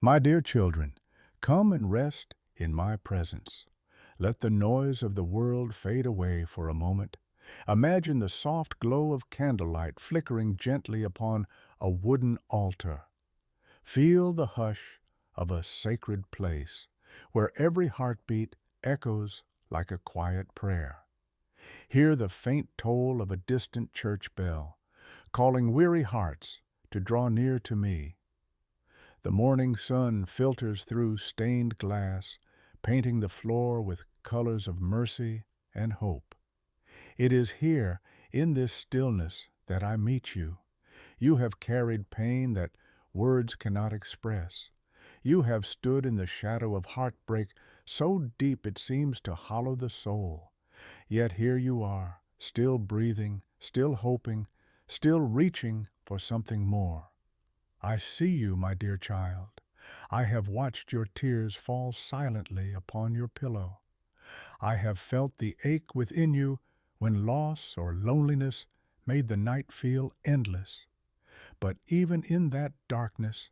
My dear children, come and rest in my presence. Let the noise of the world fade away for a moment. Imagine the soft glow of candlelight flickering gently upon a wooden altar. Feel the hush of a sacred place where every heartbeat echoes like a quiet prayer. Hear the faint toll of a distant church bell, calling weary hearts to draw near to me. The morning sun filters through stained glass, painting the floor with colors of mercy and hope. It is here, in this stillness, that I meet you. You have carried pain that words cannot express. You have stood in the shadow of heartbreak so deep it seems to hollow the soul. Yet here you are, still breathing, still hoping, still reaching for something more. I see you, my dear child. I have watched your tears fall silently upon your pillow. I have felt the ache within you when loss or loneliness made the night feel endless. But even in that darkness,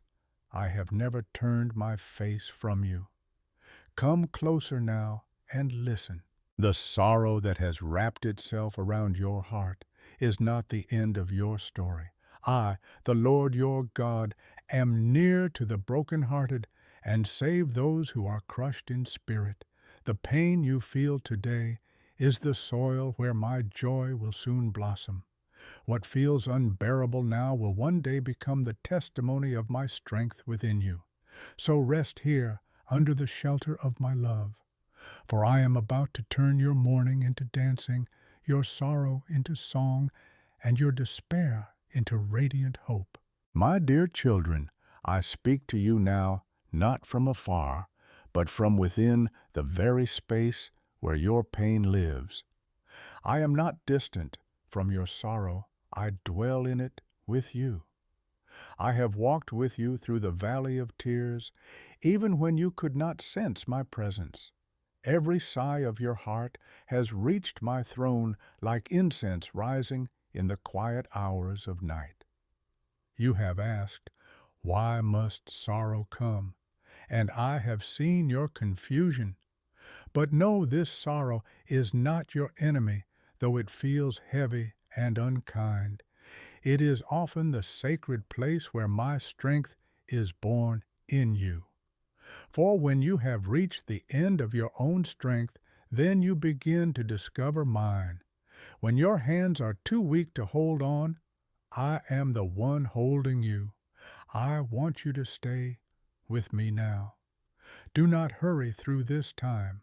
I have never turned my face from you. Come closer now and listen. The sorrow that has wrapped itself around your heart is not the end of your story. I, the Lord your God, am near to the brokenhearted and save those who are crushed in spirit. The pain you feel today is the soil where my joy will soon blossom. What feels unbearable now will one day become the testimony of my strength within you. So rest here under the shelter of my love, for I am about to turn your mourning into dancing, your sorrow into song, and your despair into radiant hope. My dear children, I speak to you now, not from afar, but from within the very space where your pain lives. I am not distant from your sorrow, I dwell in it with you. I have walked with you through the valley of tears, even when you could not sense my presence. Every sigh of your heart has reached my throne like incense rising in the quiet hours of night. You have asked, why must sorrow come? And I have seen your confusion. But know this sorrow is not your enemy, though it feels heavy and unkind. It is often the sacred place where my strength is born in you. For when you have reached the end of your own strength, then you begin to discover mine. When your hands are too weak to hold on, I am the one holding you. I want you to stay with me now. Do not hurry through this time.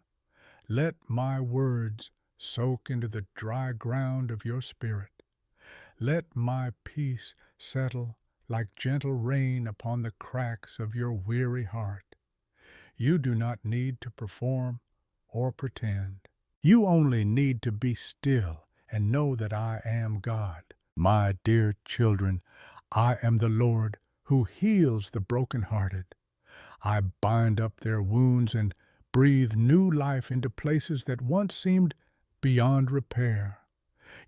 Let my words soak into the dry ground of your spirit. Let my peace settle like gentle rain upon the cracks of your weary heart. You do not need to perform or pretend. You only need to be still and know that I am God. My dear children, I am the Lord who heals the brokenhearted. I bind up their wounds and breathe new life into places that once seemed beyond repair.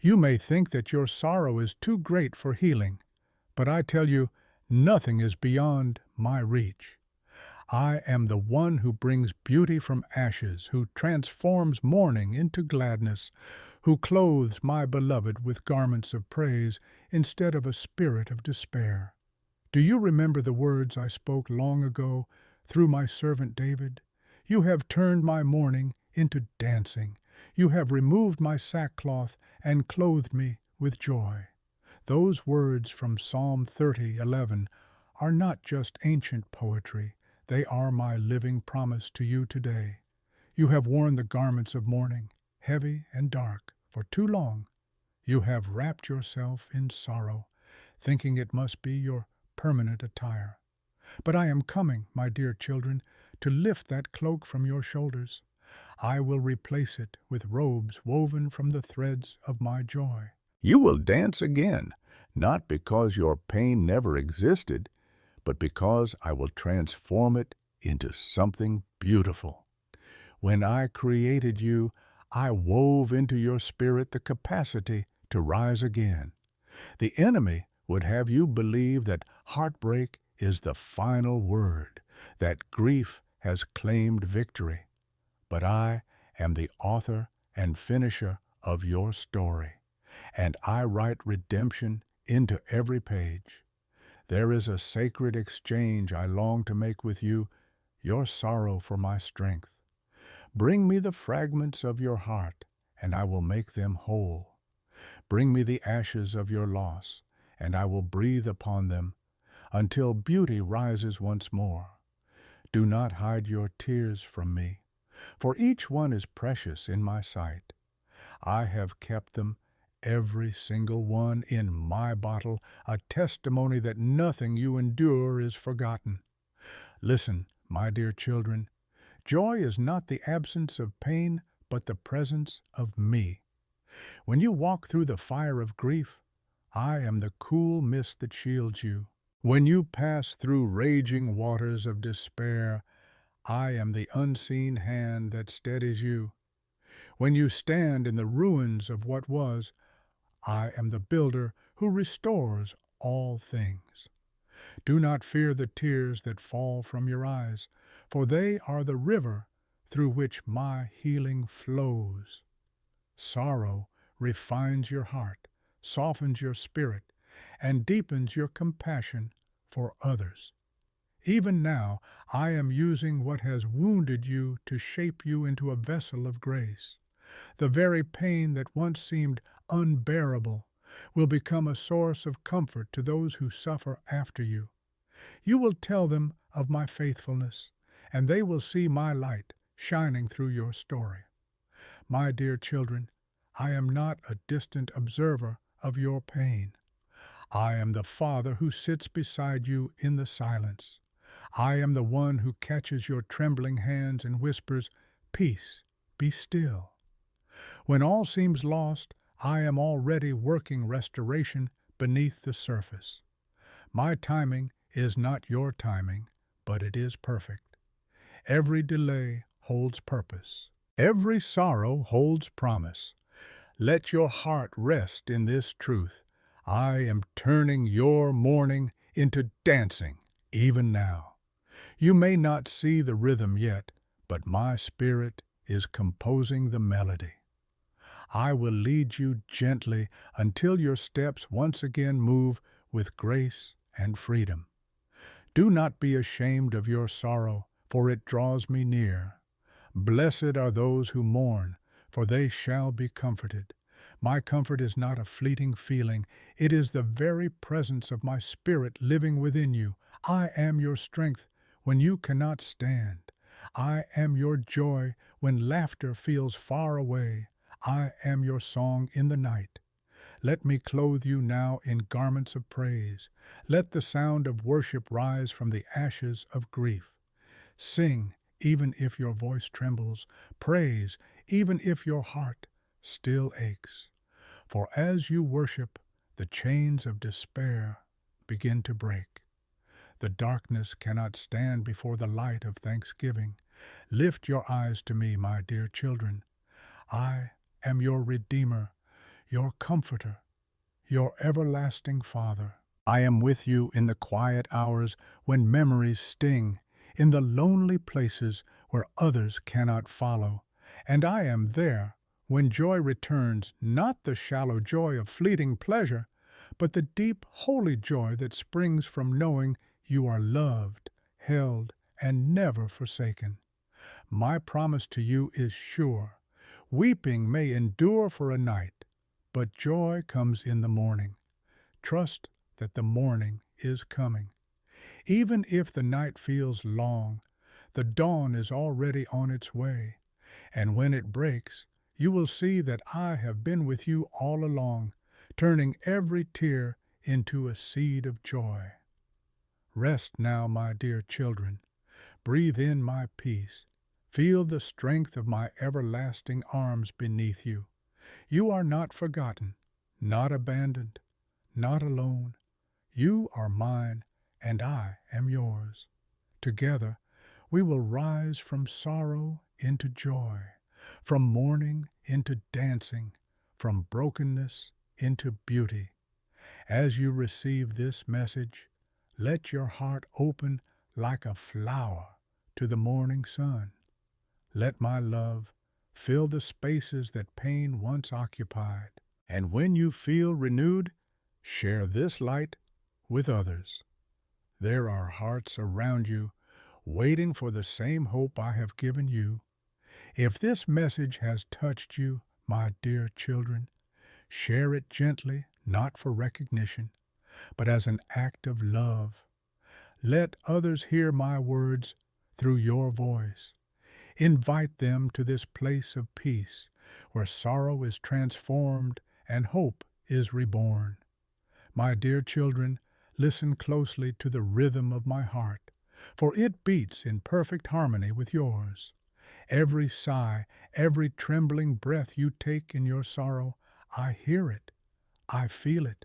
You may think that your sorrow is too great for healing, but I tell you, nothing is beyond my reach. I am the one who brings beauty from ashes, who transforms mourning into gladness, who clothes my beloved with garments of praise instead of a spirit of despair. Do you remember the words I spoke long ago through my servant David? You have turned my mourning into dancing. You have removed my sackcloth and clothed me with joy. Those words from Psalm 30:11 are not just ancient poetry. They are my living promise to you today. You have worn the garments of mourning, heavy and dark, for too long. You have wrapped yourself in sorrow, thinking it must be your permanent attire. But I am coming, my dear children, to lift that cloak from your shoulders. I will replace it with robes woven from the threads of my joy. You will dance again, not because your pain never existed, but because I will transform it into something beautiful. When I created you, I wove into your spirit the capacity to rise again. The enemy would have you believe that heartbreak is the final word, that grief has claimed victory, but I am the author and finisher of your story, and I write redemption into every page. There is a sacred exchange I long to make with you, your sorrow for my strength. Bring me the fragments of your heart, and I will make them whole. Bring me the ashes of your loss, and I will breathe upon them until beauty rises once more. Do not hide your tears from me, for each one is precious in my sight. I have kept them, every single one, in my bottle, a testimony that nothing you endure is forgotten. Listen, my dear children, joy is not the absence of pain, but the presence of me. When you walk through the fire of grief, I am the cool mist that shields you. When you pass through raging waters of despair, I am the unseen hand that steadies you. When you stand in the ruins of what was, I am the builder who restores all things. Do not fear the tears that fall from your eyes, for they are the river through which my healing flows. Sorrow refines your heart, softens your spirit, and deepens your compassion for others. Even now, I am using what has wounded you to shape you into a vessel of grace. The very pain that once seemed unbearable will become a source of comfort to those who suffer after you. You will tell them of my faithfulness, and they will see my light shining through your story. My dear children, I am not a distant observer of your pain. I am the Father who sits beside you in the silence. I am the one who catches your trembling hands and whispers, "Peace, be still." When all seems lost, I am already working restoration beneath the surface. My timing is not your timing, but it is perfect. Every delay holds purpose. Every sorrow holds promise. Let your heart rest in this truth. I am turning your mourning into dancing, even now. You may not see the rhythm yet, but my spirit is composing the melody. I will lead you gently until your steps once again move with grace and freedom. Do not be ashamed of your sorrow, for it draws me near. Blessed are those who mourn, for they shall be comforted. My comfort is not a fleeting feeling, it is the very presence of my Spirit living within you. I am your strength when you cannot stand. I am your joy when laughter feels far away. I am your song in the night. Let me clothe you now in garments of praise. Let the sound of worship rise from the ashes of grief. Sing, even if your voice trembles. Praise, even if your heart still aches. For as you worship, the chains of despair begin to break. The darkness cannot stand before the light of thanksgiving. Lift your eyes to me, my dear children. I am your Redeemer, your Comforter, your everlasting Father. I am with you in the quiet hours when memories sting, in the lonely places where others cannot follow. And I am there when joy returns, not the shallow joy of fleeting pleasure, but the deep, holy joy that springs from knowing you are loved, held, and never forsaken. My promise to you is sure. Weeping may endure for a night, but joy comes in the morning. Trust that the morning is coming. Even if the night feels long, the dawn is already on its way, and when it breaks, you will see that I have been with you all along, turning every tear into a seed of joy. Rest now, my dear children. Breathe in my peace. Feel the strength of my everlasting arms beneath you. You are not forgotten, not abandoned, not alone. You are mine, and I am yours. Together, we will rise from sorrow into joy, from mourning into dancing, from brokenness into beauty. As you receive this message, let your heart open like a flower to the morning sun. Let my love fill the spaces that pain once occupied. And when you feel renewed, share this light with others. There are hearts around you waiting for the same hope I have given you. If this message has touched you, my dear children, share it gently, not for recognition, but as an act of love. Let others hear my words through your voice. Invite them to this place of peace where sorrow is transformed and hope is reborn. My dear children, listen closely to the rhythm of my heart, for it beats in perfect harmony with yours. Every sigh, every trembling breath you take in your sorrow, I hear it, I feel it,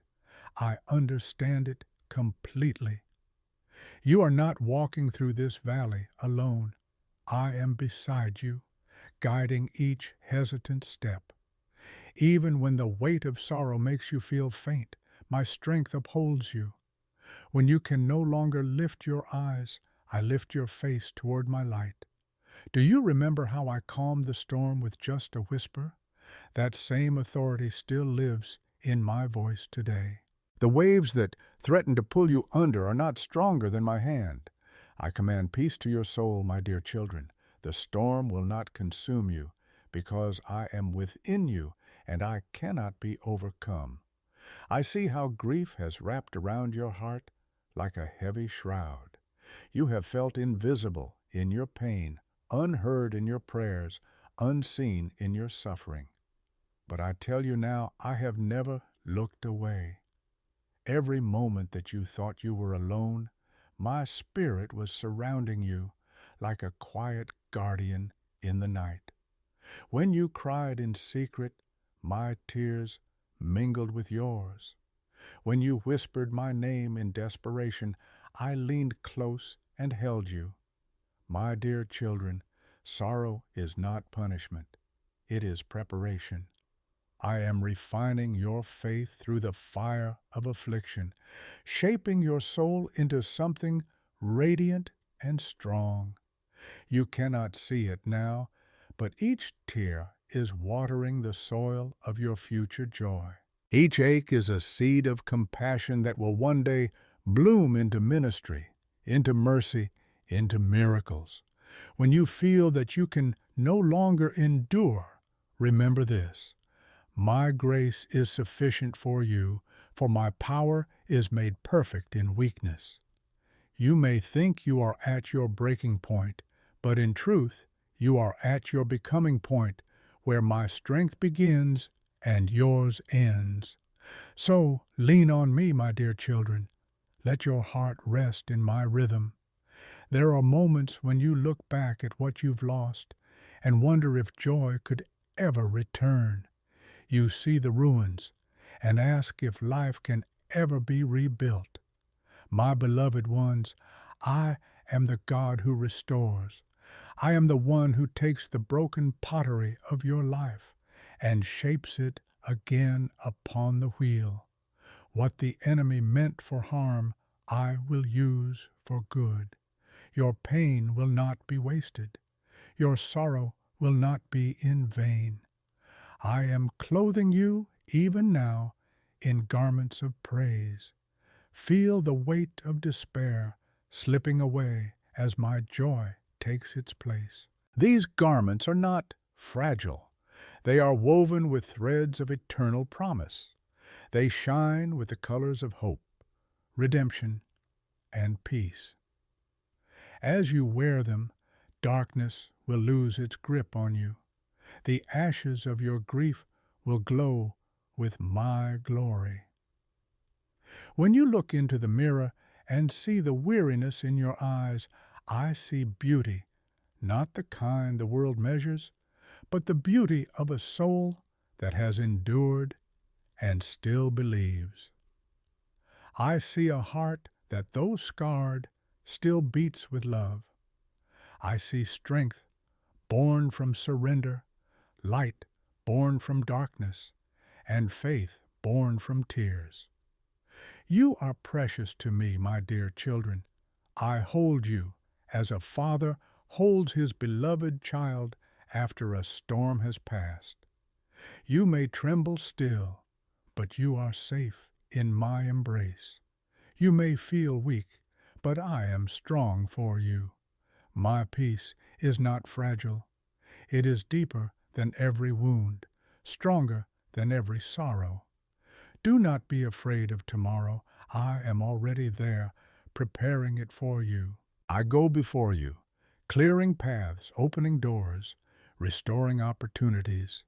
I understand it completely. You are not walking through this valley alone. I am beside you, guiding each hesitant step. Even when the weight of sorrow makes you feel faint, my strength upholds you. When you can no longer lift your eyes, I lift your face toward my light. Do you remember how I calmed the storm with just a whisper? That same authority still lives in my voice today. The waves that threaten to pull you under are not stronger than my hand. I command peace to your soul, my dear children. The storm will not consume you, because I am within you, and I cannot be overcome. I see how grief has wrapped around your heart like a heavy shroud. You have felt invisible in your pain, unheard in your prayers, unseen in your suffering. But I tell you now, I have never looked away. Every moment that you thought you were alone, my spirit was surrounding you like a quiet guardian in the night. When you cried in secret, my tears mingled with yours. When you whispered my name in desperation, I leaned close and held you. My dear children, sorrow is not punishment. It is preparation. I am refining your faith through the fire of affliction, shaping your soul into something radiant and strong. You cannot see it now, but each tear is watering the soil of your future joy. Each ache is a seed of compassion that will one day bloom into ministry, into mercy, into miracles. When you feel that you can no longer endure, remember this: my grace is sufficient for you, for my power is made perfect in weakness. You may think you are at your breaking point, but in truth, you are at your becoming point, where my strength begins and yours ends. So lean on me, my dear children. Let your heart rest in my rhythm. There are moments when you look back at what you've lost and wonder if joy could ever return. You see the ruins and ask if life can ever be rebuilt. My beloved ones, I am the God who restores. I am the one who takes the broken pottery of your life and shapes it again upon the wheel. What the enemy meant for harm, I will use for good. Your pain will not be wasted. Your sorrow will not be in vain. I am clothing you, even now, in garments of praise. Feel the weight of despair slipping away as my joy takes its place. These garments are not fragile. They are woven with threads of eternal promise. They shine with the colors of hope, redemption, and peace. As you wear them, darkness will lose its grip on you. The ashes of your grief will glow with my glory. When you look into the mirror and see the weariness in your eyes, I see beauty, not the kind the world measures, but the beauty of a soul that has endured and still believes. I see a heart that, though scarred, still beats with love. I see strength born from surrender, light born from darkness, and faith born from tears. You are precious to me, my dear children. I hold you as a father holds his beloved child after a storm has passed. You may tremble still, but you are safe in my embrace. You may feel weak, but I am strong for you. My peace is not fragile. It is deeper than every wound, stronger than every sorrow. Do not be afraid of tomorrow. I am already there, preparing it for you. I go before you, clearing paths, opening doors, restoring opportunities.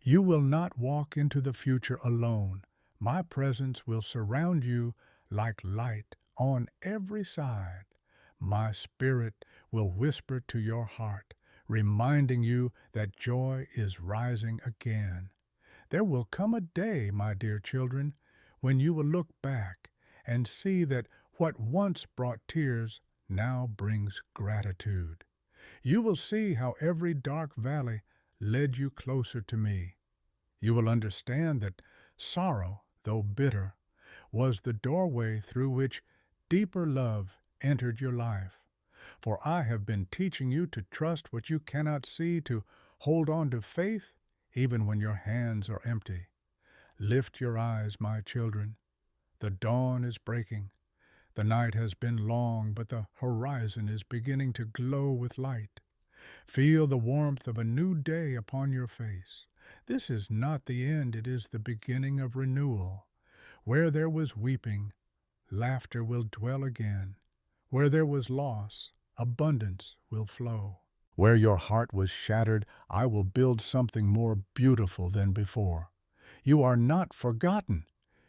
You will not walk into the future alone. My presence will surround you like light on every side. My spirit will whisper to your heart, reminding you that joy is rising again. There will come a day, my dear children, when you will look back and see that what once brought tears now brings gratitude. You will see how every dark valley led you closer to me. You will understand that sorrow, though bitter, was the doorway through which deeper love entered your life. For I have been teaching you to trust what you cannot see, to hold on to faith even when your hands are empty. Lift your eyes, my children. The dawn is breaking. The night has been long, but the horizon is beginning to glow with light. Feel the warmth of a new day upon your face. This is not the end, it is the beginning of renewal. Where there was weeping, laughter will dwell again. Where there was loss, abundance will flow. Where your heart was shattered, I will build something more beautiful than before. You are not forgotten.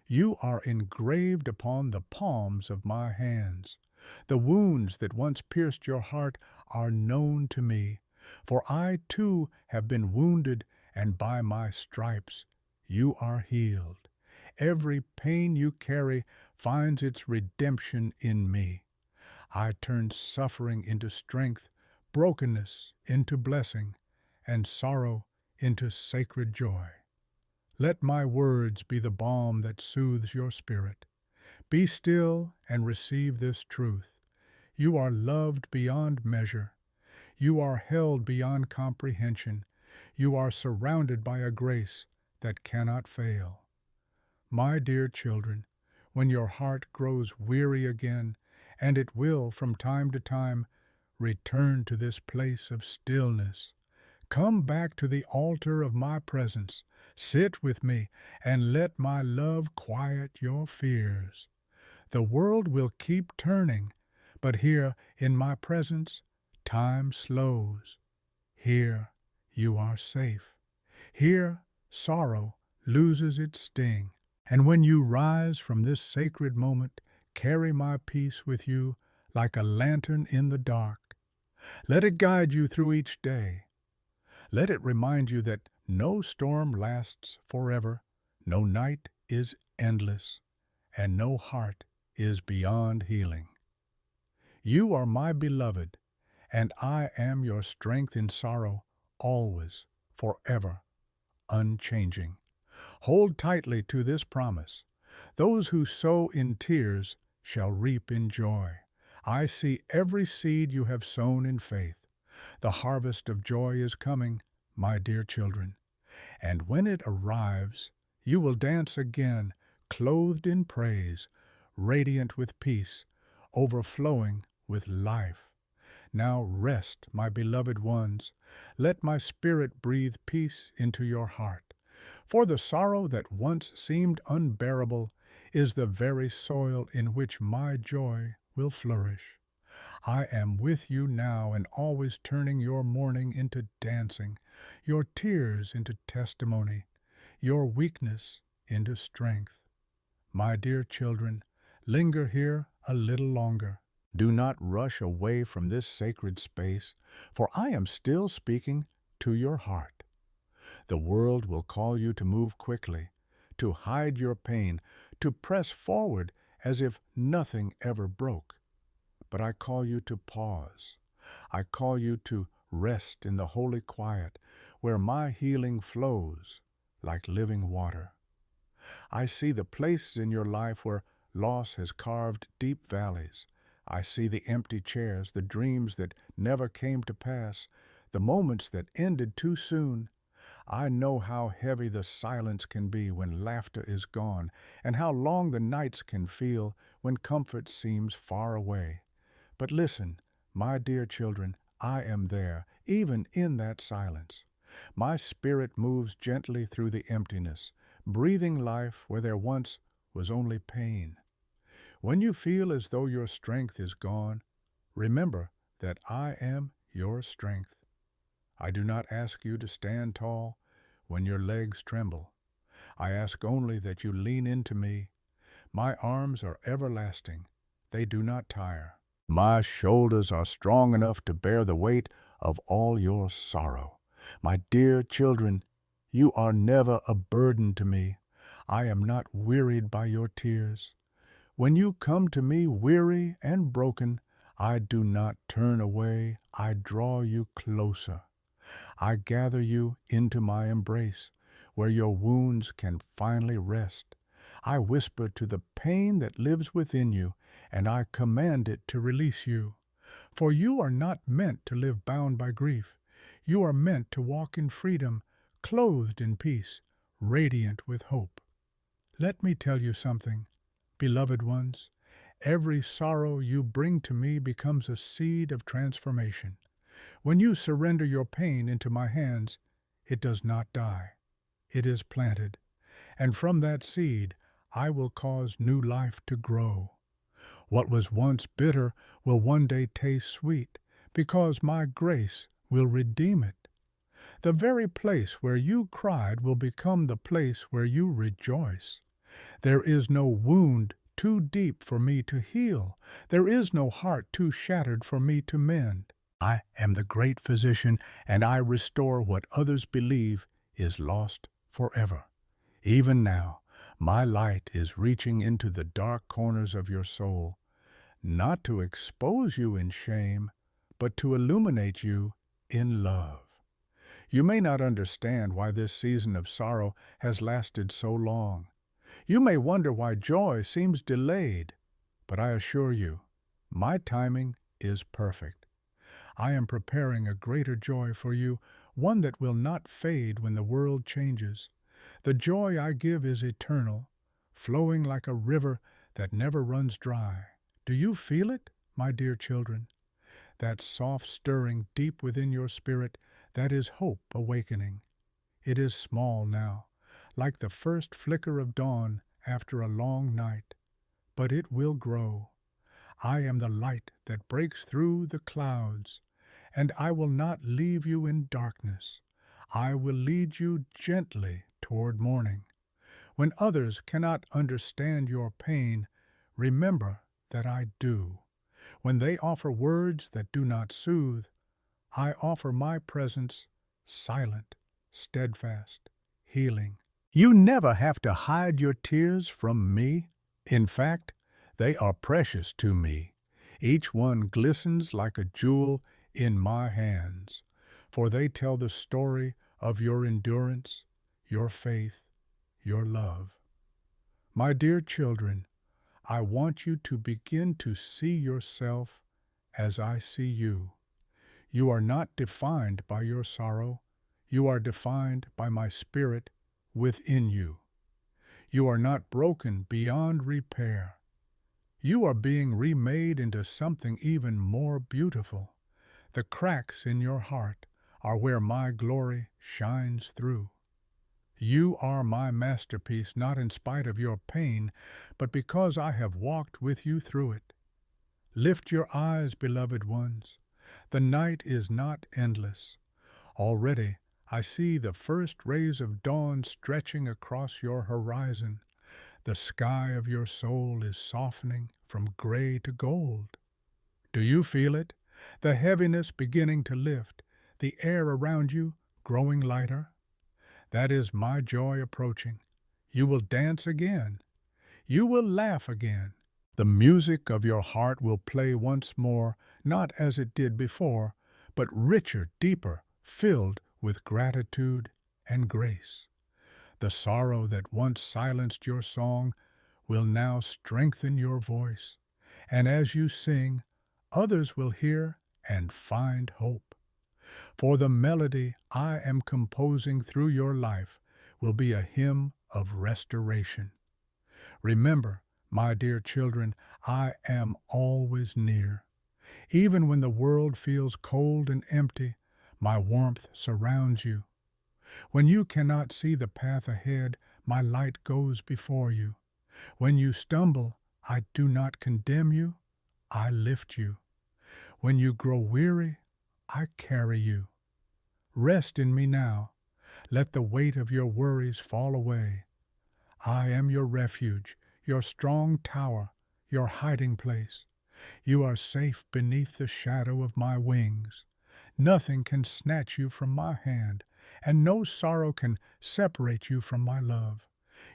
You are engraved upon the palms of my hands. The wounds that once pierced your heart are known to me, for I too have been wounded, and by my stripes you are healed. Every pain you carry finds its redemption in me. I turn suffering into strength, brokenness into blessing, and sorrow into sacred joy. Let my words be the balm that soothes your spirit. Be still and receive this truth. You are loved beyond measure. You are held beyond comprehension. You are surrounded by a grace that cannot fail. My dear children, when your heart grows weary again, and it will from time to time, return to this place of stillness. Come back to the altar of my presence. Sit with me and let my love quiet your fears. The world will keep turning, but here in my presence, time slows. Here you are safe. Here sorrow loses its sting. And when you rise from this sacred moment, carry my peace with you like a lantern in the dark. Let it guide you through each day. Let it remind you that no storm lasts forever, no night is endless, and no heart is beyond healing. You are my beloved, and I am your strength in sorrow, always, forever, unchanging. Hold tightly to this promise. Those who sow in tears shall reap in joy. I see every seed you have sown in faith. The harvest of joy is coming, my dear children. And when it arrives, you will dance again, clothed in praise, radiant with peace, overflowing with life. Now rest, my beloved ones. Let my spirit breathe peace into your heart. For the sorrow that once seemed unbearable is the very soil in which my joy will flourish. I am with you now and always turning your mourning into dancing, your tears into testimony, your weakness into strength. My dear children, linger here a little longer. Do not rush away from this sacred space, for I am still speaking to your heart. The world will call you to move quickly, to hide your pain, to press forward as if nothing ever broke. But I call you to pause. I call you to rest in the holy quiet where my healing flows like living water. I see the places in your life where loss has carved deep valleys. I see the empty chairs, the dreams that never came to pass, the moments that ended too soon. I know how heavy the silence can be when laughter is gone, and how long the nights can feel when comfort seems far away. But listen, my dear children, I am there, even in that silence. My spirit moves gently through the emptiness, breathing life where there once was only pain. When you feel as though your strength is gone, remember that I am your strength. I do not ask you to stand tall when your legs tremble. I ask only that you lean into me. My arms are everlasting. They do not tire. My shoulders are strong enough to bear the weight of all your sorrow. My dear children, you are never a burden to me. I am not wearied by your tears. When you come to me weary and broken, I do not turn away. I draw you closer. I gather you into my embrace, where your wounds can finally rest. I whisper to the pain that lives within you, and I command it to release you. For you are not meant to live bound by grief. You are meant to walk in freedom, clothed in peace, radiant with hope. Let me tell you something, beloved ones. Every sorrow you bring to me becomes a seed of transformation. When you surrender your pain into my hands, it does not die. It is planted, and from that seed I will cause new life to grow. What was once bitter will one day taste sweet, because my grace will redeem it. The very place where you cried will become the place where you rejoice. There is no wound too deep for me to heal. There is no heart too shattered for me to mend. I am the great physician, and I restore what others believe is lost forever. Even now, my light is reaching into the dark corners of your soul, not to expose you in shame, but to illuminate you in love. You may not understand why this season of sorrow has lasted so long. You may wonder why joy seems delayed, but I assure you, my timing is perfect. I am preparing a greater joy for you, one that will not fade when the world changes. The joy I give is eternal, flowing like a river that never runs dry. Do you feel it, my dear children? That soft stirring deep within your spirit, that is hope awakening. It is small now, like the first flicker of dawn after a long night, but it will grow. I am the light that breaks through the clouds, and I will not leave you in darkness. I will lead you gently toward morning. When others cannot understand your pain, remember that I do. When they offer words that do not soothe, I offer my presence, silent, steadfast, healing. You never have to hide your tears from me. In fact, they are precious to me. Each one glistens like a jewel in my hands, for they tell the story of your endurance, your faith, your love. My dear children, I want you to begin to see yourself as I see you. You are not defined by your sorrow. You are defined by my spirit within you. You are not broken beyond repair. You are being remade into something even more beautiful. The cracks in your heart are where my glory shines through. You are my masterpiece, not in spite of your pain, but because I have walked with you through it. Lift your eyes, beloved ones. The night is not endless. Already I see the first rays of dawn stretching across your horizon. The sky of your soul is softening from gray to gold. Do you feel it? The heaviness beginning to lift, the air around you growing lighter? That is my joy approaching. You will dance again. You will laugh again. The music of your heart will play once more, not as it did before, but richer, deeper, filled with gratitude and grace. The sorrow that once silenced your song will now strengthen your voice, And as you sing, others will hear and find hope. For the melody I am composing through your life will be a hymn of restoration. Remember, my dear children, I am always near. Even when the world feels cold and empty, my warmth surrounds you. When you cannot see the path ahead, my light goes before you. When you stumble, I do not condemn you, I lift you. When you grow weary, I carry you. Rest in me now. Let the weight of your worries fall away. I am your refuge, your strong tower, your hiding place. You are safe beneath the shadow of my wings. Nothing can snatch you from my hand, and no sorrow can separate you from my love.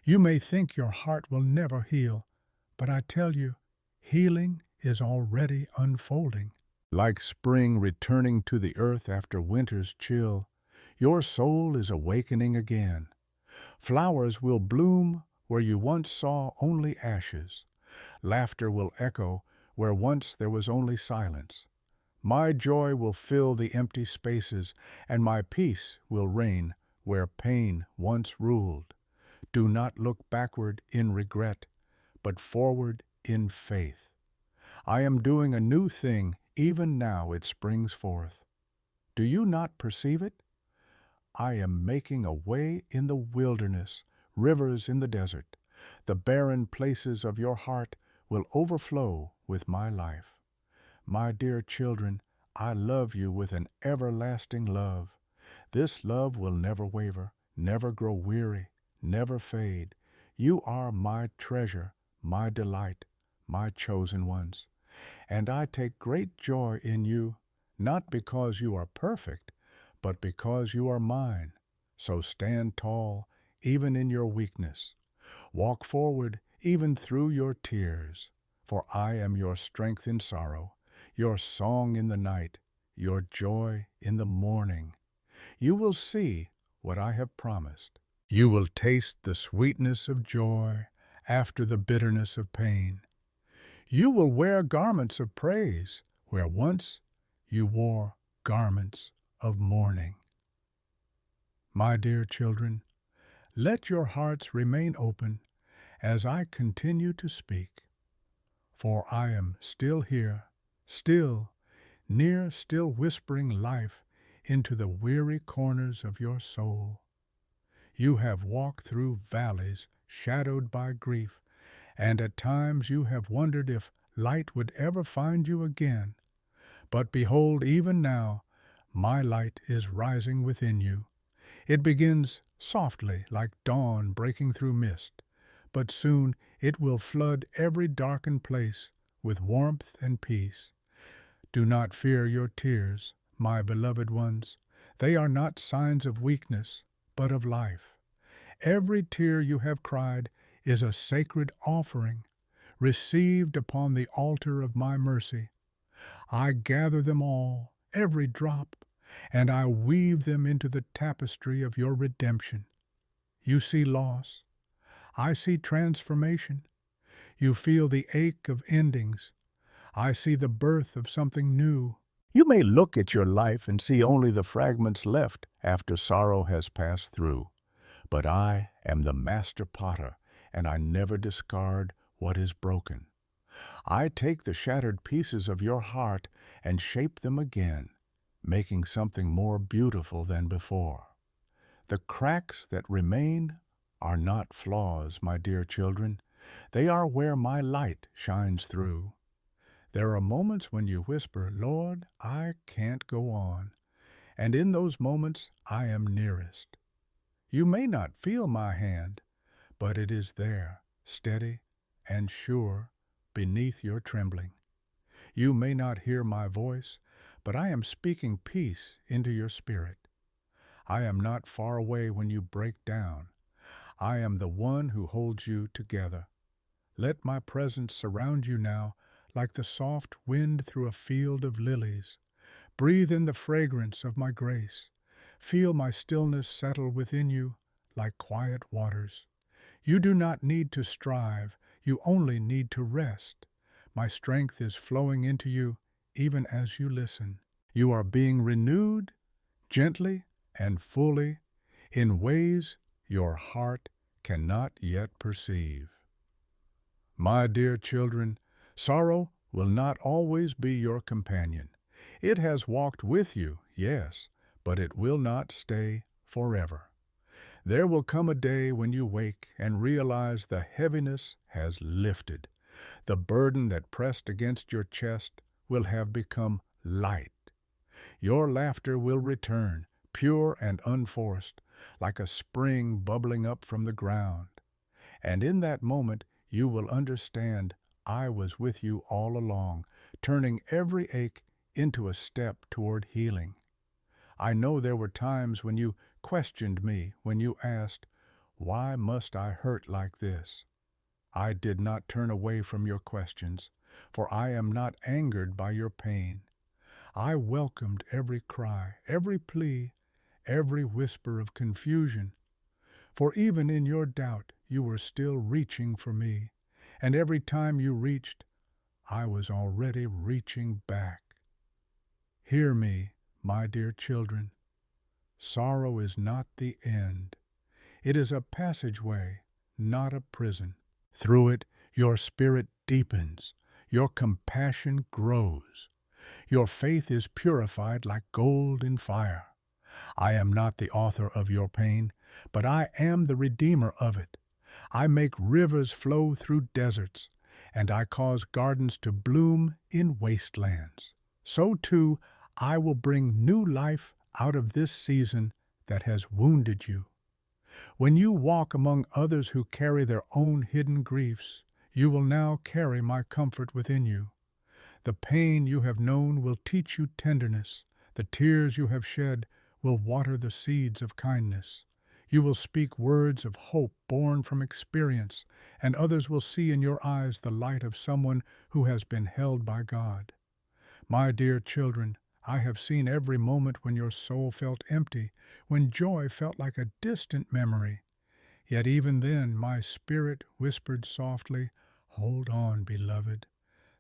You may think your heart will never heal, but I tell you, healing is already unfolding. Like spring returning to the earth after winter's chill, your soul is awakening again. Flowers will bloom where you once saw only ashes. Laughter will echo where once there was only silence. My joy will fill the empty spaces, and my peace will reign where pain once ruled. Do not look backward in regret, but forward in faith. I am doing a new thing, even now it springs forth. Do you not perceive it? I am making a way in the wilderness, rivers in the desert. The barren places of your heart will overflow with my life. My dear children, I love you with an everlasting love. This love will never waver, never grow weary, never fade. You are my treasure, my delight, my chosen ones. And I take great joy in you, not because you are perfect, but because you are mine. So stand tall, even in your weakness. Walk forward, even through your tears. For I am your strength in sorrow, your song in the night, your joy in the morning. You will see what I have promised. You will taste the sweetness of joy after the bitterness of pain. You will wear garments of praise where once you wore garments of mourning. My dear children, let your hearts remain open as I continue to speak, for I am still here, still near, still whispering life into the weary corners of your soul. You have walked through valleys shadowed by grief, and at times you have wondered if light would ever find you again. But behold, even now, my light is rising within you. It begins softly, like dawn breaking through mist, but soon it will flood every darkened place with warmth and peace. Do not fear your tears, my beloved ones. They are not signs of weakness, but of life. Every tear you have cried is a sacred offering, received upon the altar of my mercy. I gather them all, every drop, and I weave them into the tapestry of your redemption. You see loss. I see transformation. You feel the ache of endings. I see the birth of something new. You may look at your life and see only the fragments left after sorrow has passed through. But I am the master potter, and I never discard what is broken. I take the shattered pieces of your heart and shape them again, making something more beautiful than before. The cracks that remain are not flaws, my dear children. They are where my light shines through. There are moments when you whisper, "Lord, I can't go on." And in those moments, I am nearest. You may not feel my hand, but it is there, steady and sure, beneath your trembling. You may not hear my voice, but I am speaking peace into your spirit. I am not far away when you break down. I am the one who holds you together. Let my presence surround you now like the soft wind through a field of lilies. Breathe in the fragrance of my grace. Feel my stillness settle within you like quiet waters. You do not need to strive, you only need to rest. My strength is flowing into you even as you listen. You are being renewed gently and fully in ways your heart cannot yet perceive. My dear children, sorrow will not always be your companion. It has walked with you, yes, but it will not stay forever. There will come a day when you wake and realize the heaviness has lifted. The burden that pressed against your chest will have become light. Your laughter will return, pure and unforced, like a spring bubbling up from the ground. And in that moment, you will understand I was with you all along, turning every ache into a step toward healing. I know there were times when you questioned me, when you asked, "Why must I hurt like this?" I did not turn away from your questions, for I am not angered by your pain. I welcomed every cry, every plea, every whisper of confusion. For even in your doubt, you were still reaching for me, and every time you reached, I was already reaching back. Hear me, my dear children. Sorrow is not the end. It is a passageway, not a prison. Through it, your spirit deepens, your compassion grows, your faith is purified like gold in fire. I am not the author of your pain, but I am the redeemer of it. I make rivers flow through deserts, and I cause gardens to bloom in wastelands. So too, I will bring new life out of this season that has wounded you. When you walk among others who carry their own hidden griefs, you will now carry my comfort within you. The pain you have known will teach you tenderness. The tears you have shed will water the seeds of kindness. You will speak words of hope born from experience, and others will see in your eyes the light of someone who has been held by God. My dear children, I have seen every moment when your soul felt empty, when joy felt like a distant memory. Yet even then my spirit whispered softly, "Hold on, beloved.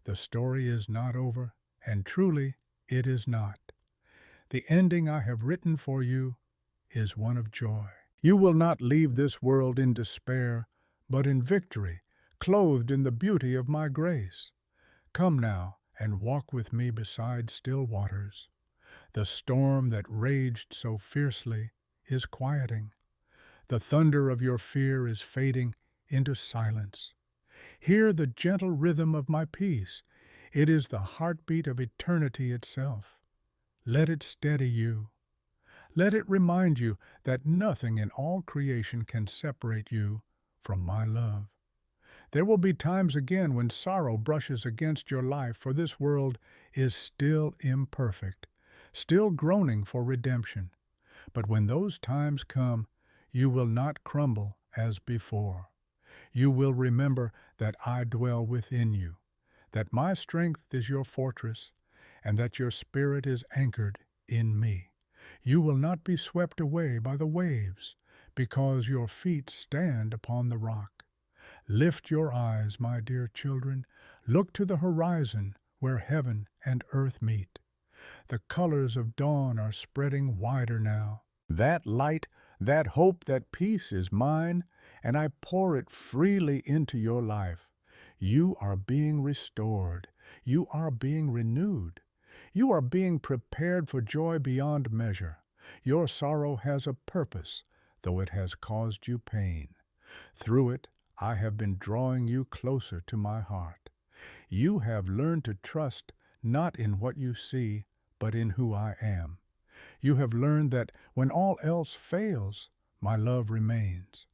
The story is not over, and truly it is not. The ending I have written for you is one of joy. You will not leave this world in despair, but in victory, clothed in the beauty of my grace. Come now and walk with me beside still waters. The storm that raged so fiercely is quieting. The thunder of your fear is fading into silence. Hear the gentle rhythm of my peace. It is the heartbeat of eternity itself. Let it steady you. Let it remind you that nothing in all creation can separate you from my love. There will be times again when sorrow brushes against your life, for this world is still imperfect, still groaning for redemption. But when those times come, you will not crumble as before. You will remember that I dwell within you, that my strength is your fortress, and that your spirit is anchored in me. You will not be swept away by the waves, because your feet stand upon the rock. Lift your eyes, my dear children. Look to the horizon where heaven and earth meet. The colors of dawn are spreading wider now. That light, that hope, that peace is mine, and I pour it freely into your life. You are being restored. You are being renewed. You are being prepared for joy beyond measure. Your sorrow has a purpose, though it has caused you pain. Through it, I have been drawing you closer to my heart. You have learned to trust not in what you see, but in who I am. You have learned that when all else fails, my love remains.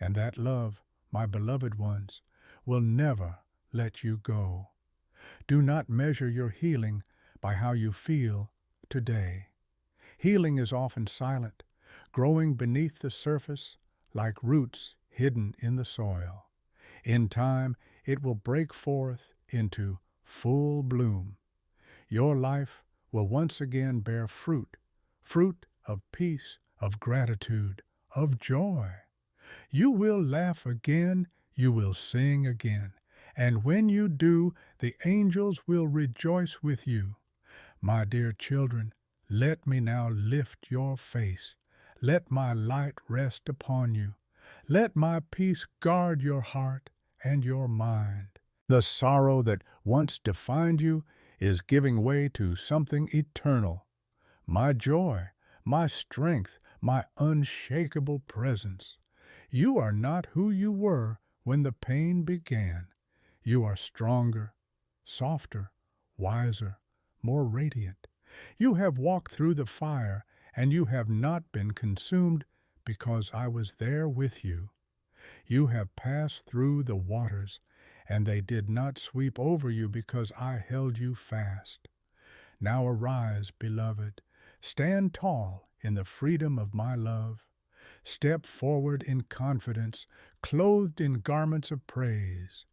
And that love, my beloved ones, will never let you go. Do not measure your healing by how you feel today. Healing is often silent, growing beneath the surface like roots hidden in the soil. In time, it will break forth into full bloom. Your life will once again bear fruit, fruit of peace, of gratitude, of joy. You will laugh again, you will sing again, And when you do, the angels will rejoice with you. My dear children, let me now lift your face. Let my light rest upon you. Let my peace guard your heart and your mind. The sorrow that once defined you is giving way to something eternal. My joy, my strength, my unshakable presence. You are not who you were when the pain began. You are stronger, softer, wiser, more radiant. You have walked through the fire, and you have not been consumed because I was there with you. You have passed through the waters, and they did not sweep over you because I held you fast. Now arise, beloved. Stand tall in the freedom of my love. Step forward in confidence, clothed in garments of praise.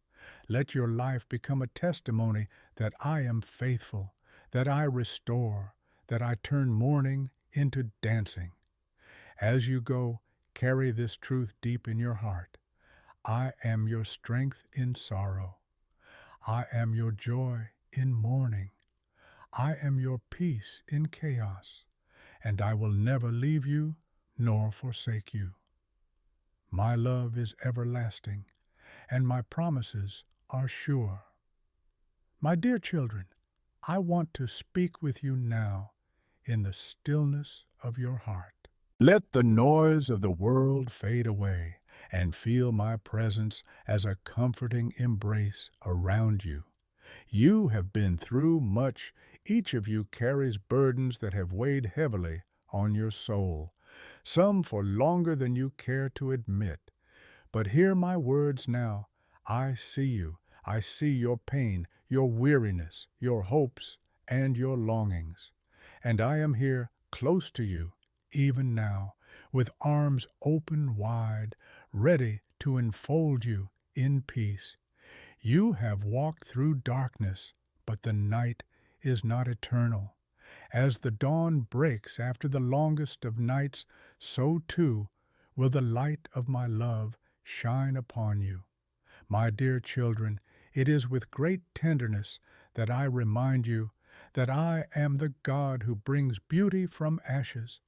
Let your life become a testimony that I am faithful, that I restore, that I turn mourning into dancing. As you go, carry this truth deep in your heart. I am your strength in sorrow. I am your joy in mourning. I am your peace in chaos, and I will never leave you nor forsake you. My love is everlasting, and my promises are sure. My dear children, I want to speak with you now in the stillness of your heart. Let the noise of the world fade away and feel my presence as a comforting embrace around you. You have been through much. Each of you carries burdens that have weighed heavily on your soul, some for longer than you care to admit. But hear my words now. I see you. I see your pain, your weariness, your hopes, and your longings. And I am here close to you, even now, with arms open wide, ready to enfold you in peace. You have walked through darkness, but the night is not eternal. As the dawn breaks after the longest of nights, so too will the light of my love shine upon you. My dear children, it is with great tenderness that I remind you that I am the God who brings beauty from ashes,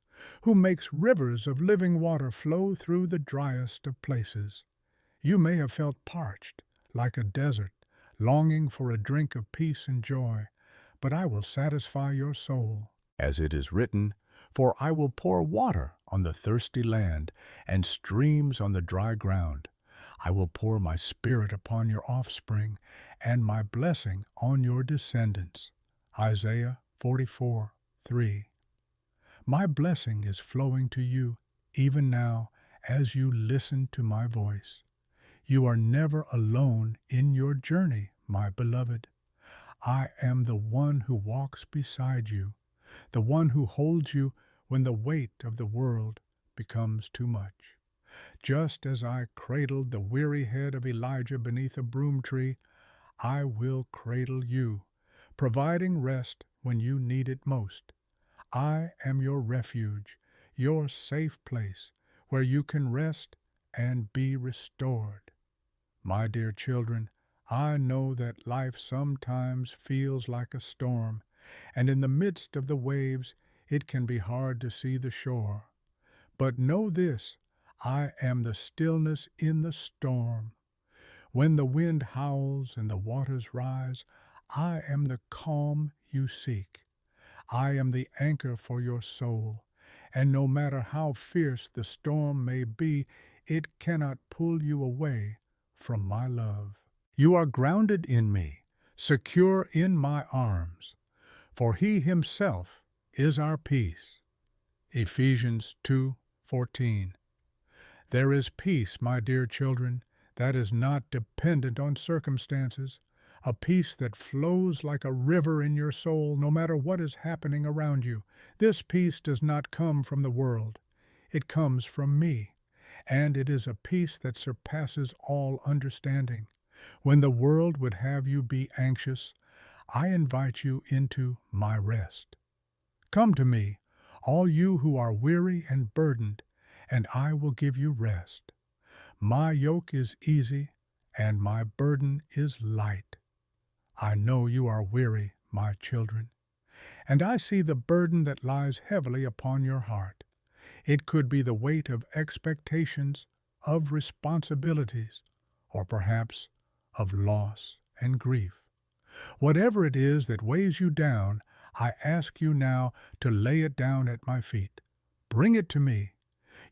who makes rivers of living water flow through the driest of places. You may have felt parched, like a desert, longing for a drink of peace and joy, but I will satisfy your soul. As it is written, for I will pour water on the thirsty land and streams on the dry ground. I will pour my spirit upon your offspring and my blessing on your descendants. Isaiah 44:3. My blessing is flowing to you even now as you listen to my voice. You are never alone in your journey, my beloved. I am the one who walks beside you, the one who holds you when the weight of the world becomes too much. Just as I cradled the weary head of Elijah beneath a broom tree, I will cradle you, providing rest when you need it most. I am your refuge, your safe place, where you can rest and be restored. My dear children, I know that life sometimes feels like a storm, and in the midst of the waves it can be hard to see the shore. But know this, I am the stillness in the storm. When the wind howls and the waters rise, I am the calm you seek. I am the anchor for your soul, and no matter how fierce the storm may be, it cannot pull you away from my love. You are grounded in me, secure in my arms, for he himself is our peace. Ephesians 2:14. There is peace, my dear children, that is not dependent on circumstances, a peace that flows like a river in your soul no matter what is happening around you. This peace does not come from the world. It comes from me, and it is a peace that surpasses all understanding. When the world would have you be anxious, I invite you into my rest. Come to me, all you who are weary and burdened, and I will give you rest. My yoke is easy and my burden is light. I know you are weary, my children, and I see the burden that lies heavily upon your heart. It could be the weight of expectations, of responsibilities, or perhaps of loss and grief. Whatever it is that weighs you down, I ask you now to lay it down at my feet. Bring it to me.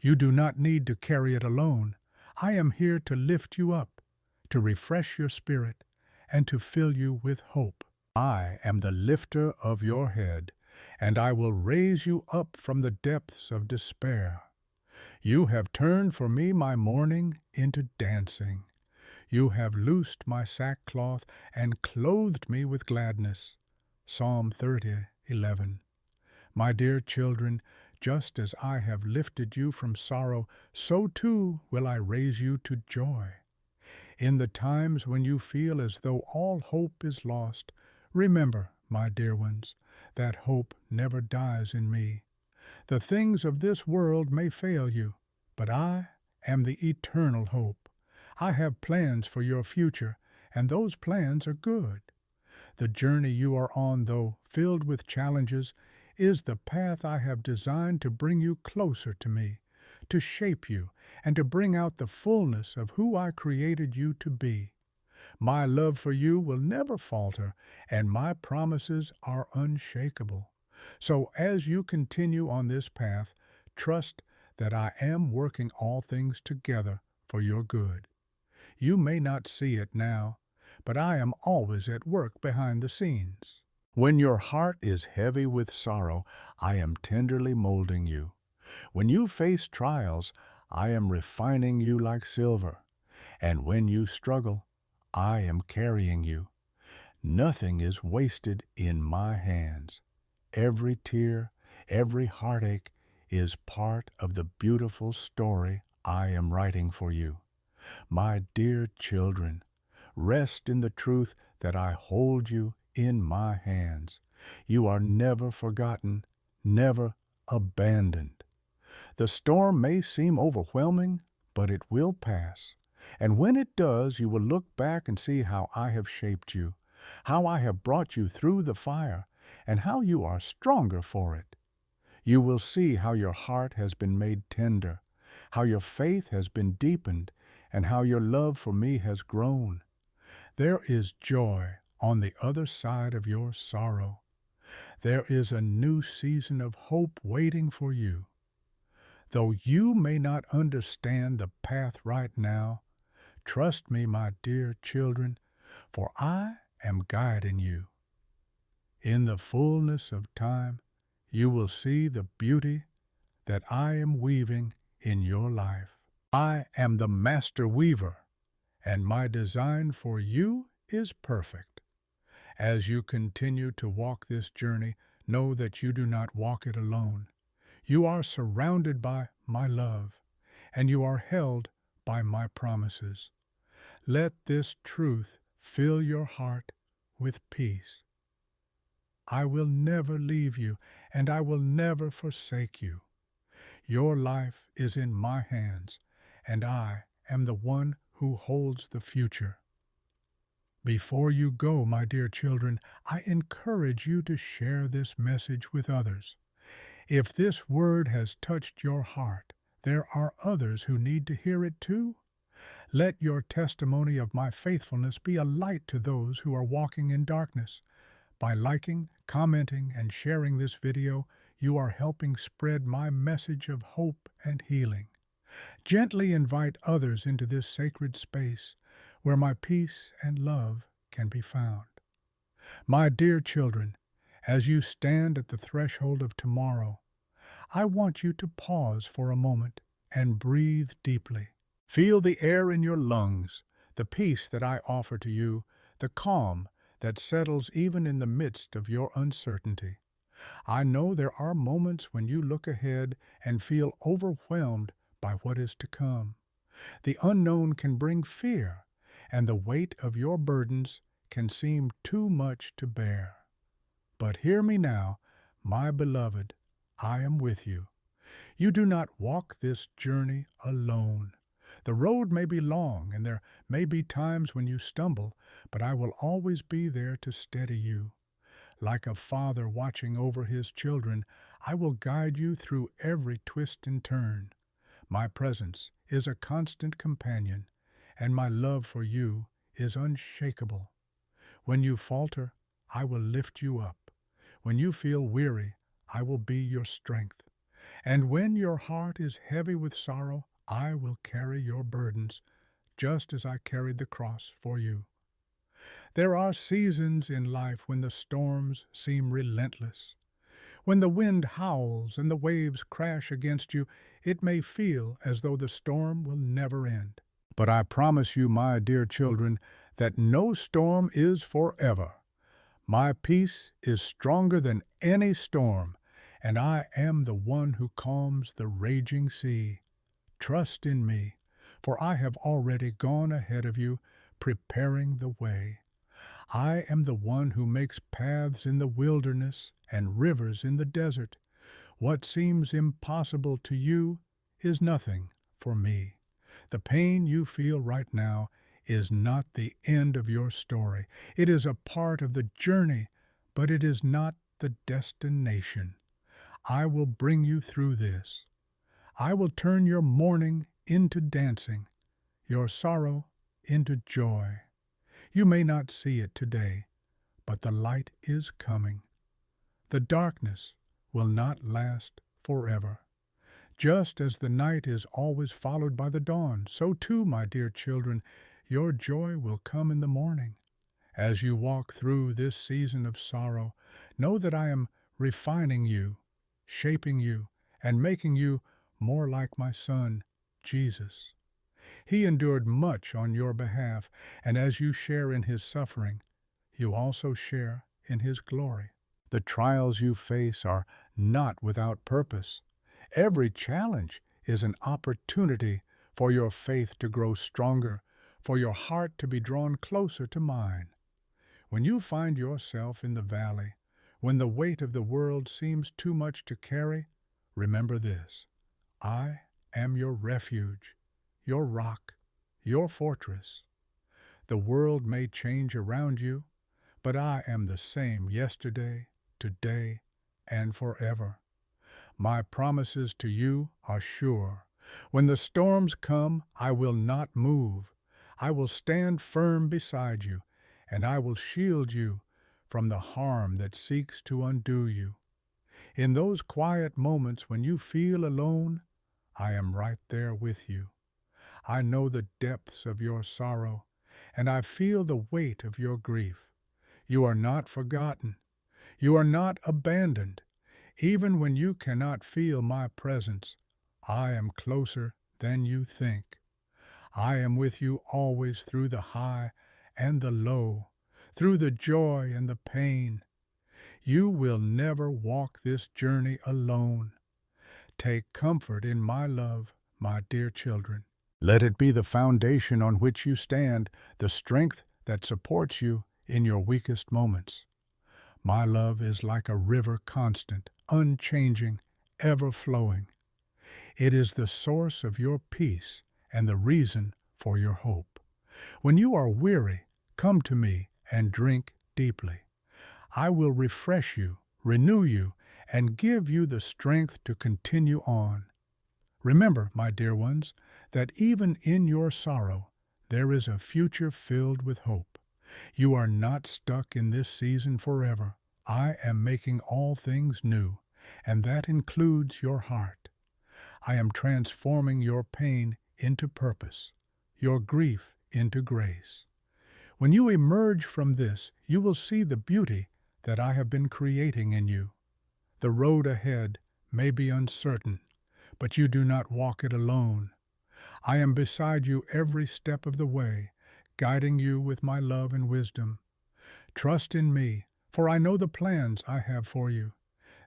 You do not need to carry it alone. I am here to lift you up, to refresh your spirit, and to fill you with hope. I am the lifter of your head, and I will raise you up from the depths of despair. You have turned for me my mourning into dancing. You have loosed my sackcloth and clothed me with gladness. Psalm 30:11. My dear children, just as I have lifted you from sorrow, so too will I raise you to joy. In the times when you feel as though all hope is lost, remember, my dear ones, that hope never dies in me. The things of this world may fail you, but I am the eternal hope. I have plans for your future, and those plans are good. The journey you are on, though filled with challenges, is the path I have designed to bring you closer to me, to shape you, and to bring out the fullness of who I created you to be. My love for you will never falter, and my promises are unshakable. So as you continue on this path, trust that I am working all things together for your good. You may not see it now, but I am always at work behind the scenes. When your heart is heavy with sorrow, I am tenderly molding you. When you face trials, I am refining you like silver. And when you struggle, I am carrying you. Nothing is wasted in my hands. Every tear, every heartache is part of the beautiful story I am writing for you. My dear children, rest in the truth that I hold you in my hands. You are never forgotten, never abandoned. The storm may seem overwhelming, but it will pass. And when it does, you will look back and see how I have shaped you, how I have brought you through the fire, and how you are stronger for it. You will see how your heart has been made tender, how your faith has been deepened, and how your love for me has grown. There is joy on the other side of your sorrow. There is a new season of hope waiting for you. Though you may not understand the path right now, trust me, my dear children, for I am guiding you. In the fullness of time, you will see the beauty that I am weaving in your life. I am the master weaver, and my design for you is perfect. As you continue to walk this journey, know that you do not walk it alone. You are surrounded by my love, and you are held by my promises. Let this truth fill your heart with peace. I will never leave you, and I will never forsake you. Your life is in my hands, and I am the one who holds the future. Before you go, my dear children, I encourage you to share this message with others. If this word has touched your heart, there are others who need to hear it too. Let your testimony of my faithfulness be a light to those who are walking in darkness. By liking, commenting, and sharing this video, you are helping spread my message of hope and healing. Gently invite others into this sacred space where my peace and love can be found. My dear children, as you stand at the threshold of tomorrow, I want you to pause for a moment and breathe deeply. Feel the air in your lungs, the peace that I offer to you, the calm that settles even in the midst of your uncertainty. I know there are moments when you look ahead and feel overwhelmed by what is to come. The unknown can bring fear, and the weight of your burdens can seem too much to bear. But hear me now, my beloved, I am with you. You do not walk this journey alone. The road may be long, and there may be times when you stumble, but I will always be there to steady you. Like a father watching over his children, I will guide you through every twist and turn. My presence is a constant companion, and my love for you is unshakable. When you falter, I will lift you up. When you feel weary, I will be your strength. And when your heart is heavy with sorrow, I will carry your burdens, just as I carried the cross for you. There are seasons in life when the storms seem relentless. When the wind howls and the waves crash against you, it may feel as though the storm will never end. But I promise you, my dear children, that no storm is forever. My peace is stronger than any storm, and I am the one who calms the raging sea. Trust in me, for I have already gone ahead of you, preparing the way. I am the one who makes paths in the wilderness and rivers in the desert. What seems impossible to you is nothing for me. The pain you feel right now is not the end of your story. It is a part of the journey, but it is not the destination. I will bring you through this. I will turn your mourning into dancing, your sorrow into joy. You may not see it today, but the light is coming. The darkness will not last forever. Just as the night is always followed by the dawn, so too, my dear children, your joy will come in the morning. As you walk through this season of sorrow, know that I am refining you, shaping you, and making you more like my Son, Jesus. He endured much on your behalf, and as you share in his suffering, you also share in his glory. The trials you face are not without purpose. Every challenge is an opportunity for your faith to grow stronger, for your heart to be drawn closer to mine. When you find yourself in the valley, when the weight of the world seems too much to carry, remember this: I am your refuge, your rock, your fortress. The world may change around you, but I am the same yesterday, today, and forever. My promises to you are sure. When the storms come, I will not move. I will stand firm beside you, and I will shield you from the harm that seeks to undo you. In those quiet moments when you feel alone, I am right there with you. I know the depths of your sorrow, and I feel the weight of your grief. You are not forgotten. You are not abandoned. Even when you cannot feel my presence, I am closer than you think. I am with you always through the high and the low, through the joy and the pain. You will never walk this journey alone. Take comfort in my love, my dear children. Let it be the foundation on which you stand, the strength that supports you in your weakest moments. My love is like a river, constant, unchanging, ever flowing. It is the source of your peace and the reason for your hope. When you are weary, come to me and drink deeply. I will refresh you, renew you, and give you the strength to continue on. Remember, my dear ones, that even in your sorrow, there is a future filled with hope. You are not stuck in this season forever. I am making all things new, and that includes your heart. I am transforming your pain into purpose, your grief into grace. When you emerge from this, you will see the beauty that I have been creating in you. The road ahead may be uncertain, but you do not walk it alone. I am beside you every step of the way, guiding you with my love and wisdom. Trust in me, for I know the plans I have for you.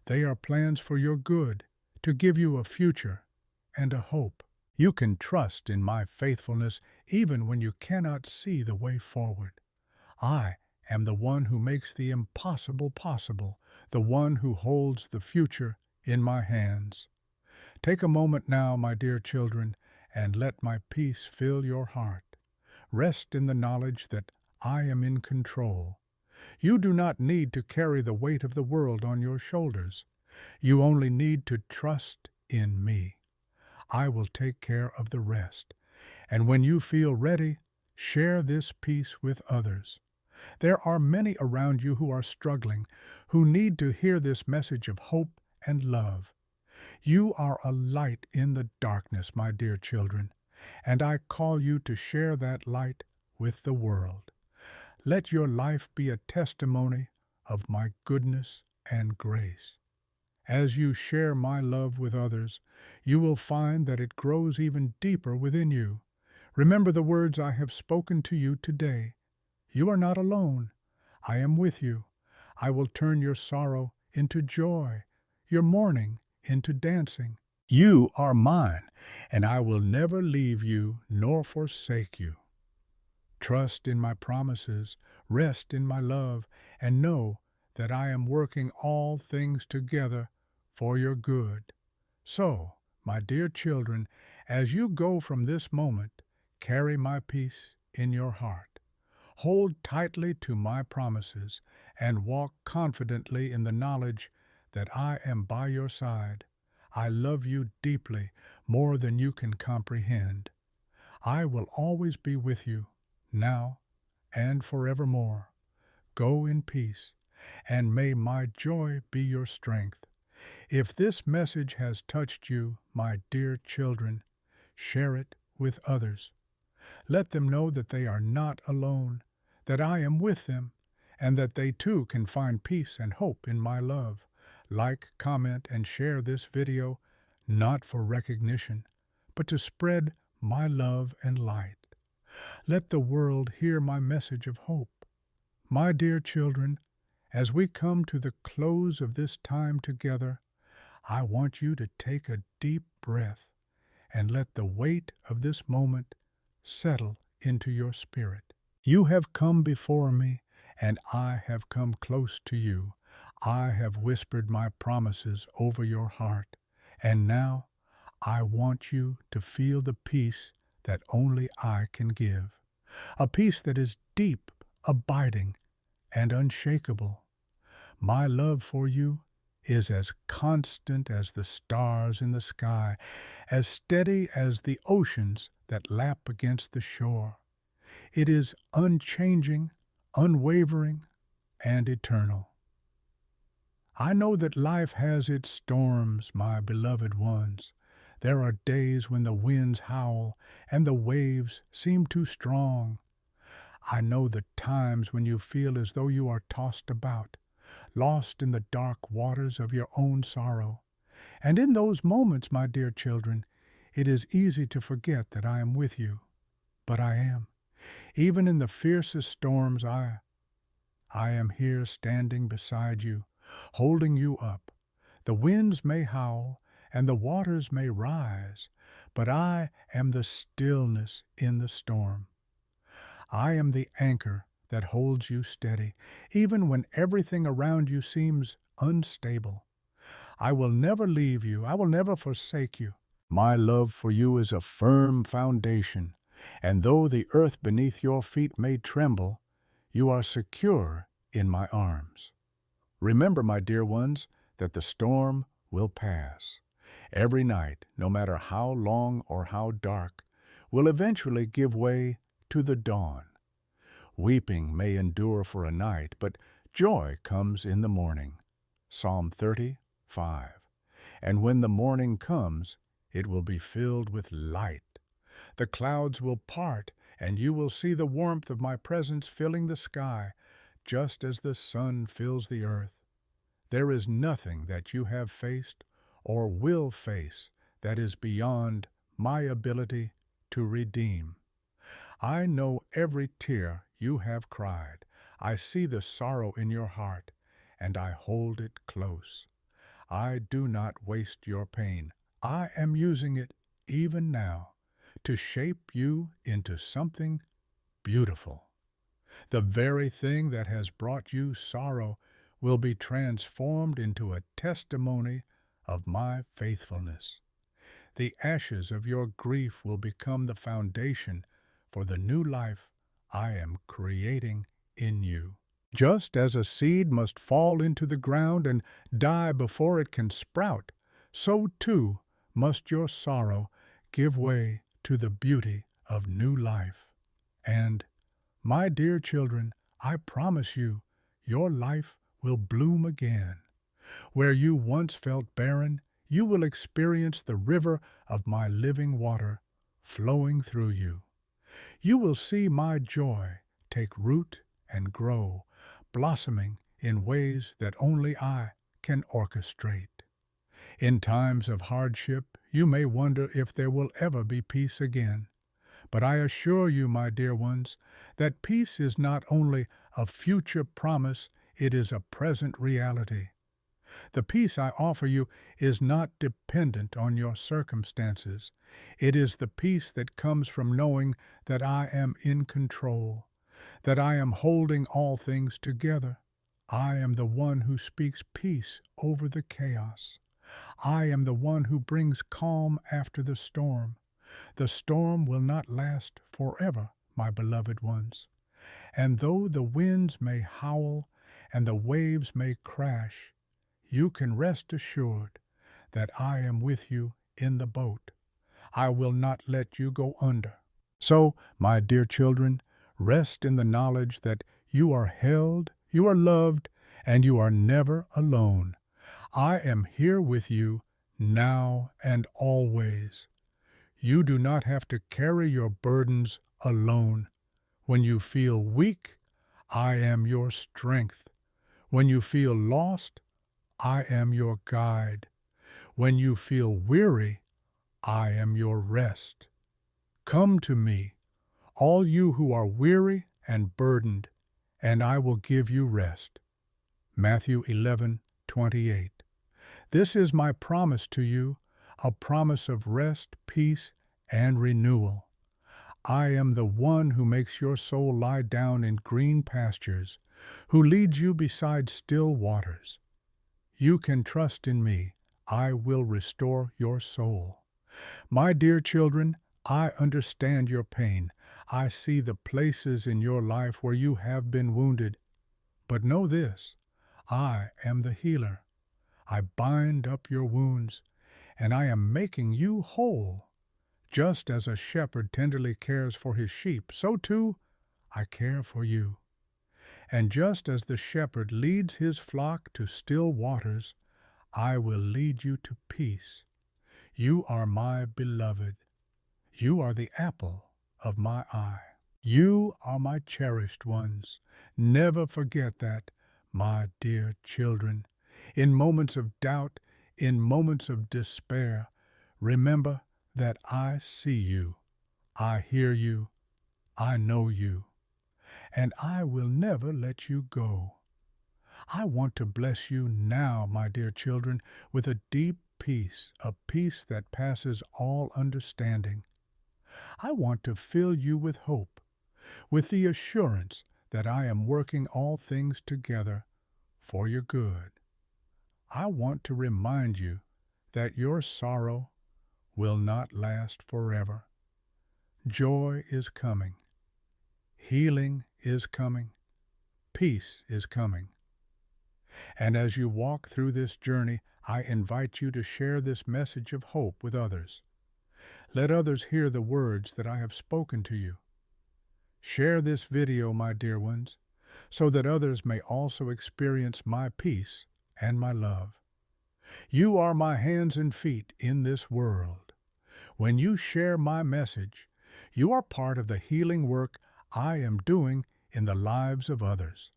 They are plans for your good, to give you a future and a hope. You can trust in my faithfulness even when you cannot see the way forward. I am the one who makes the impossible possible, the one who holds the future in my hands. Take a moment now, my dear children, and let my peace fill your heart. Rest in the knowledge that I am in control. You do not need to carry the weight of the world on your shoulders. You only need to trust in me. I will take care of the rest. And when you feel ready, share this peace with others. There are many around you who are struggling, who need to hear this message of hope and love. You are a light in the darkness, my dear children, and I call you to share that light with the world. Let your life be a testimony of my goodness and grace. As you share my love with others, you will find that it grows even deeper within you. Remember the words I have spoken to you today. You are not alone. I am with you. I will turn your sorrow into joy, your mourning into dancing. You are mine, and I will never leave you nor forsake you. Trust in my promises, rest in my love, and know that I am working all things together for your good. So, my dear children, as you go from this moment, carry my peace in your heart. Hold tightly to my promises and walk confidently in the knowledge that I am by your side. I love you deeply, more than you can comprehend. I will always be with you, now and forevermore. Go in peace, and may my joy be your strength. If this message has touched you, my dear children, share it with others. Let them know that they are not alone, that I am with them, and that they too can find peace and hope in my love. Like, comment, and share this video, not for recognition, but to spread my love and light. Let the world hear my message of hope. My dear children, as we come to the close of this time together, I want you to take a deep breath and let the weight of this moment settle into your spirit. You have come before me, and I have come close to you. I have whispered my promises over your heart, and now I want you to feel the peace that only I can give, a peace that is deep, abiding, and unshakable. My love for you is as constant as the stars in the sky, as steady as the oceans that lap against the shore. It is unchanging, unwavering, and eternal. I know that life has its storms, my beloved ones. There are days when the winds howl and the waves seem too strong. I know the times when you feel as though you are tossed about, lost in the dark waters of your own sorrow. And in those moments, my dear children, it is easy to forget that I am with you. But I am. Even in the fiercest storms, I am here standing beside you, holding you up. The winds may howl and the waters may rise, but I am the stillness in the storm. I am the anchor that holds you steady, even when everything around you seems unstable. I will never leave you. I will never forsake you. My love for you is a firm foundation, and though the earth beneath your feet may tremble, you are secure in my arms. Remember, my dear ones, that the storm will pass. Every night, no matter how long or how dark, will eventually give way to the dawn. Weeping may endure for a night, but joy comes in the morning. Psalm 30:5. And when the morning comes, it will be filled with light. The clouds will part, and you will see the warmth of my presence filling the sky, just as the sun fills the earth. There is nothing that you have faced or will face that is beyond my ability to redeem. I know every tear you have cried. I see the sorrow in your heart, and I hold it close. I do not waste your pain. I am using it even now to shape you into something beautiful. The very thing that has brought you sorrow will be transformed into a testimony of my faithfulness. The ashes of your grief will become the foundation for the new life I am creating in you. Just as a seed must fall into the ground and die before it can sprout, so too must your sorrow give way to the beauty of new life. And, my dear children, I promise you, your life will bloom again. Where you once felt barren, you will experience the river of my living water flowing through you. You will see my joy take root and grow, blossoming in ways that only I can orchestrate. In times of hardship, you may wonder if there will ever be peace again. But I assure you, my dear ones, that peace is not only a future promise, it is a present reality. The peace I offer you is not dependent on your circumstances. It is the peace that comes from knowing that I am in control, that I am holding all things together. I am the one who speaks peace over the chaos. I am the one who brings calm after the storm. The storm will not last forever, my beloved ones. And though the winds may howl and the waves may crash, you can rest assured that I am with you in the boat. I will not let you go under. So, my dear children, rest in the knowledge that you are held, you are loved, and you are never alone. I am here with you now and always. You do not have to carry your burdens alone. When you feel weak, I am your strength. When you feel lost, I am your guide. When you feel weary, I am your rest. Come to me, all you who are weary and burdened, and I will give you rest. Matthew 11:28. This is my promise to you, a promise of rest, peace, and renewal. I am the one who makes your soul lie down in green pastures, who leads you beside still waters. You can trust in me. I will restore your soul. My dear children, I understand your pain. I see the places in your life where you have been wounded. But know this, I am the healer. I bind up your wounds, and I am making you whole. Just as a shepherd tenderly cares for his sheep, so too I care for you. And just as the shepherd leads his flock to still waters, I will lead you to peace. You are my beloved. You are the apple of my eye. You are my cherished ones. Never forget that, my dear children. In moments of doubt, in moments of despair, remember that I see you, I hear you, I know you, and I will never let you go. I want to bless you now, my dear children, with a deep peace, a peace that passes all understanding. I want to fill you with hope, with the assurance that I am working all things together for your good. I want to remind you that your sorrow will not last forever. Joy is coming. Healing is coming. Peace is coming. And as you walk through this journey, I invite you to share this message of hope with others. Let others hear the words that I have spoken to you. Share this video, my dear ones, so that others may also experience my peace and my love. You are my hands and feet in this world. When you share my message, you are part of the healing work I am doing in the lives of others.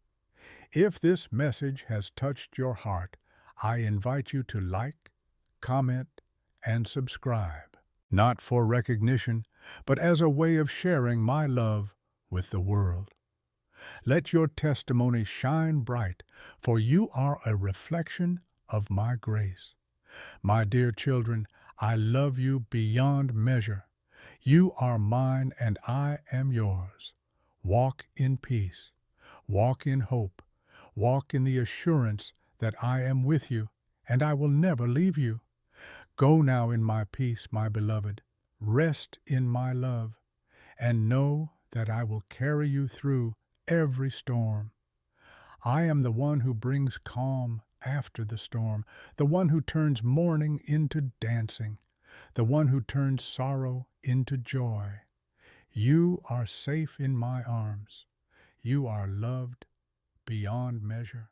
If this message has touched your heart, I invite you to like, comment, and subscribe, not for recognition, but as a way of sharing my love with the world. Let your testimony shine bright, for you are a reflection of my grace. My dear children, I love you beyond measure. You are mine and I am yours. Walk in peace. Walk in hope. Walk in the assurance that I am with you and I will never leave you. Go now in my peace, my beloved. Rest in my love, and know that I will carry you through every storm. I am the one who brings calm after the storm, the one who turns mourning into dancing, the one who turns sorrow into joy. You are safe in my arms. You are loved beyond measure,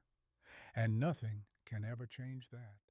and nothing can ever change that.